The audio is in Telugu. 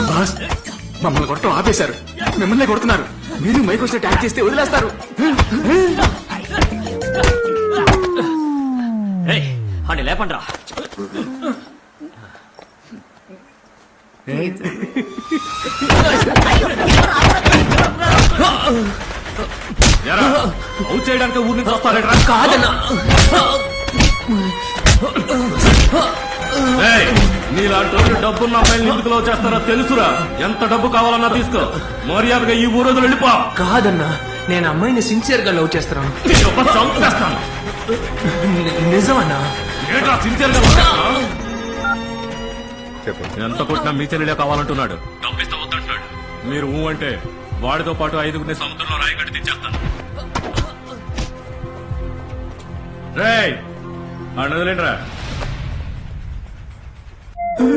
బాస్ మమ్మల్ని కొట్టడం ఆపేశారు, మిమ్మల్ని కొడుతున్నారు. మీరు మైక్ వస్తే ట్యాక్ చేస్తే వదిలేస్తారు. అని లేపండ్రా. అవుట్ చేయడానికి ఊరి నుంచి వస్తారా? కాదన్నా, నీలాంటి డబ్బున్న అమ్మాయిని ఎందుకు లవ్ చేస్తారో తెలుసురా. ఎంత డబ్బు కావాలన్నా తీసుకో, మర్యాదగా ఈ ఊరు వెళ్ళిపో. కాదన్నా, నేను అమ్మాయిని సిన్సియర్ గా లవ్ చేస్తున్నాను. చంపేస్తాను. నిజమన్నా? ఏంట్రా సిన్సియర్ గా లవ్ చేస్తున్నావు? ఎంత కొట్టినా మీ చెల్లెలే కావాలంటున్నాడు. డబ్బిస్తా వద్దంటున్నాడు. మీరు ఊ అంటే వాడితో పాటు 5గురిని సముద్రంలో రాయగట్టి తెచ్చేస్తాను. రేయ్ అన్నదిలేంట్రా.